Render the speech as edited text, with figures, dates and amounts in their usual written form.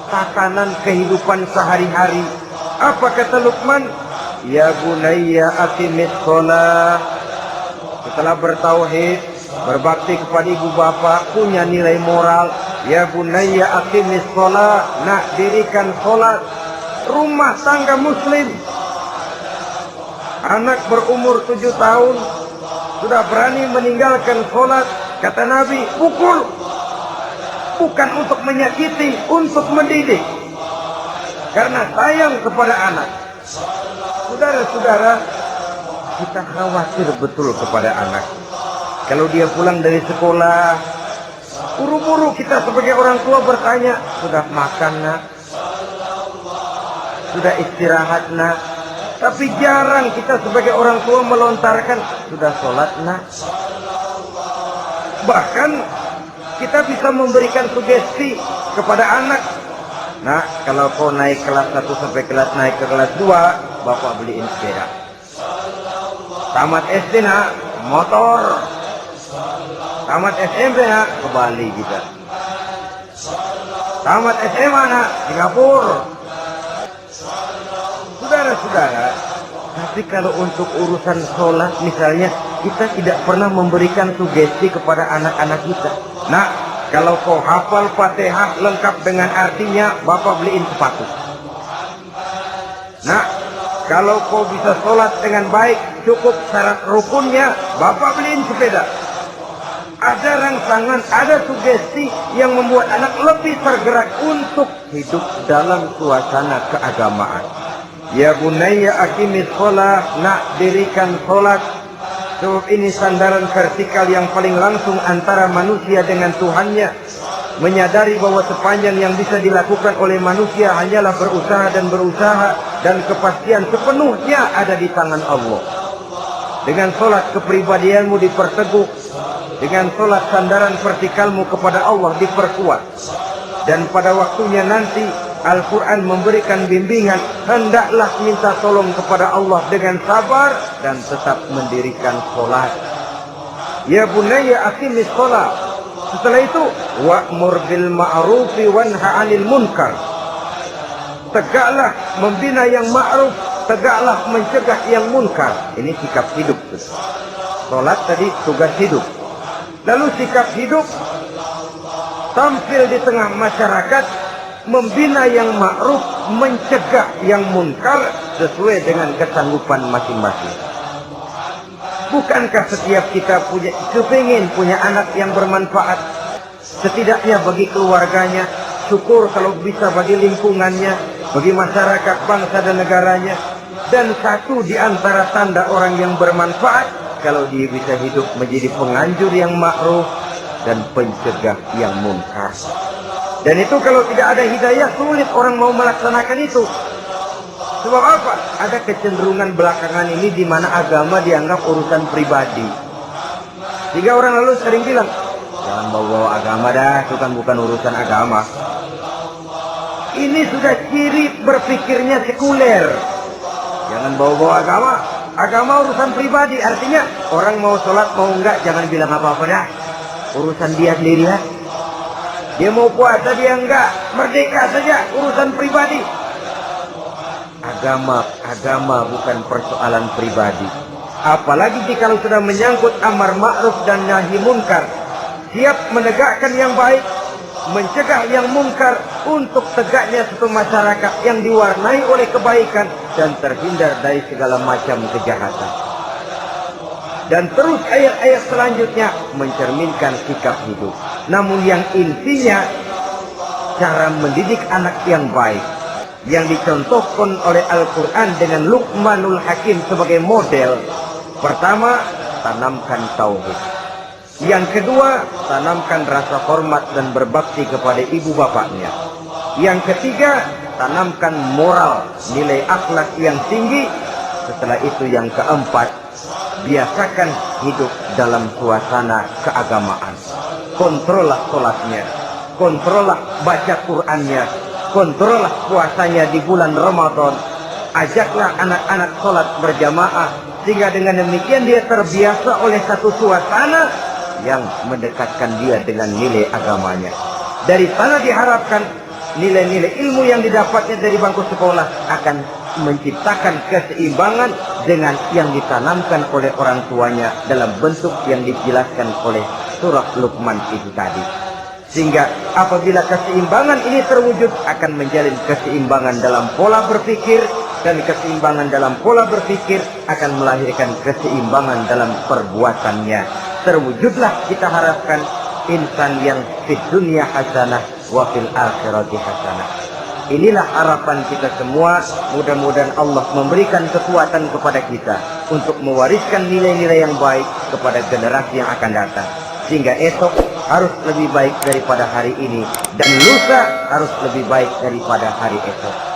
tatanan kehidupan sehari-hari. Apa kata Luqman? Ya bunayya aqimis shalah. Setelah bertauhid, berbakti kepada ibu bapak, punya nilai moral. Ya bunayya aqimis shalah, nak dirikan salat. Rumah tangga muslim. Anak berumur 7 tahun sudah berani meninggalkan salat. Kata Nabi, pukul. Bukan untuk menyakiti, untuk mendidik. Karena sayang kepada anak. Saudara-saudara, kita khawatir betul kepada anak. Kalau dia pulang dari sekolah, buru-buru kita sebagai orang tua bertanya, sudah makan nak? Sudah istirahat nak? Tapi jarang kita sebagai orang tua melontarkan, sudah sholat nak? Bahkan kita bisa memberikan sugesti kepada anak. Nah, kalau kau naik kelas 1 sampai naik ke kelas 2, bapak beliin sepeda. Tamat SD nak, motor. Tamat SMP nak, ke Bali kita. Tamat SMA nak, Singapura. Saudara-saudara, tapi kalau untuk urusan sholat misalnya, kita tidak pernah memberikan sugesti kepada anak-anak kita. Nah, kalau kau hafal Fatihah lengkap dengan artinya, bapak beliin sepatu. Nah, kalau kau bisa sholat dengan baik, cukup syarat rukunnya, bapak beliin sepeda. Ada rangsangan, ada sugesti yang membuat anak lebih tergerak untuk hidup dalam suasana keagamaan. Ya bunayya aqimis shalah, nak dirikan sholat. Sebab ini sandaran vertikal yang paling langsung antara manusia dengan Tuhannya. Menyadari bahwa sepanjang yang bisa dilakukan oleh manusia hanyalah berusaha dan berusaha, dan kepastian sepenuhnya ada di tangan Allah. Dengan sholat kepribadianmu diperteguh, dengan sholat sandaran vertikalmu kepada Allah diperkuat. Dan pada waktunya nanti Al-Quran memberikan bimbingan, hendaklah minta tolong kepada Allah dengan sabar dan tetap mendirikan sholat. Ya bunayya aqimis shalah. Setelah itu, wa'mur bil ma'rufi wanha 'anil munkar. Tegaklah membina yang ma'ruf, tegaklah mencegah yang munkar. Ini sikap hidup. Sholat tadi tugas hidup. Lalu sikap hidup tampil di tengah masyarakat, membina yang ma'ruf, mencegah yang munkar sesuai dengan kesanggupan masing-masing. Bukankah setiap kita kepingin punya anak yang bermanfaat, setidaknya bagi keluarganya, syukur kalau bisa bagi lingkungannya, bagi masyarakat, bangsa dan negaranya. Dan satu di antara tanda orang yang bermanfaat, kalau dia bisa hidup menjadi penganjur yang ma'ruf dan pencegah yang munkar. Dan itu kalau tidak ada hidayah, sulit orang mau melaksanakan itu. Sebab apa? Ada kecenderungan belakangan ini di mana agama dianggap urusan pribadi. Sehingga orang lalu sering bilang, jangan bawa agama dah, itu kan bukan urusan agama. Ini sudah ciri berpikirnya sekuler. Jangan bawa-bawa agama. Agama urusan pribadi, artinya orang mau sholat mau enggak, jangan bilang apa-apa dah. Urusan dia sendiri ya. Dia mau puasa dia enggak, merdeka saja, urusan pribadi. Agama bukan persoalan pribadi. Apalagi jika sudah menyangkut amar ma'ruf dan nahi munkar. Siap menegakkan yang baik, mencegah yang munkar, untuk tegaknya satu masyarakat yang diwarnai oleh kebaikan dan terhindar dari segala macam kejahatan. Dan terus ayat-ayat selanjutnya mencerminkan sikap hidup. Namun yang intinya, cara mendidik anak yang baik, yang dicontohkan oleh Al-Quran dengan Luqmanul Hakim sebagai model. Pertama, tanamkan tauhid. Yang kedua, tanamkan rasa hormat dan berbakti kepada ibu bapaknya. Yang ketiga, tanamkan moral, nilai akhlak yang tinggi. Setelah itu yang keempat, biasakan hidup dalam suasana keagamaan. Kontrollah sholatnya, kontrollah baca Qur'annya, kontrollah puasanya di bulan Ramadan. Ajaklah anak-anak sholat berjamaah, sehingga dengan demikian dia terbiasa oleh satu suasana yang mendekatkan dia dengan nilai agamanya. Dari sana diharapkan nilai-nilai ilmu yang didapatnya dari bangku sekolah akan menciptakan keseimbangan dengan yang ditanamkan oleh orang tuanya dalam bentuk yang dijelaskan oleh surah Luqman itu tadi. Sehingga apabila keseimbangan ini terwujud, akan menjalin keseimbangan dalam pola berpikir, dan keseimbangan dalam pola berpikir akan melahirkan keseimbangan dalam perbuatannya. Terwujudlah kita harapkan insan yang fid dunya hasanah wa fil akhirati hasanah. Inilah harapan kita semua. Mudah-mudahan Allah memberikan kekuatan kepada kita untuk mewariskan nilai-nilai yang baik kepada generasi yang akan datang, sehingga esok harus lebih baik daripada hari ini, dan lusa harus lebih baik daripada hari esok.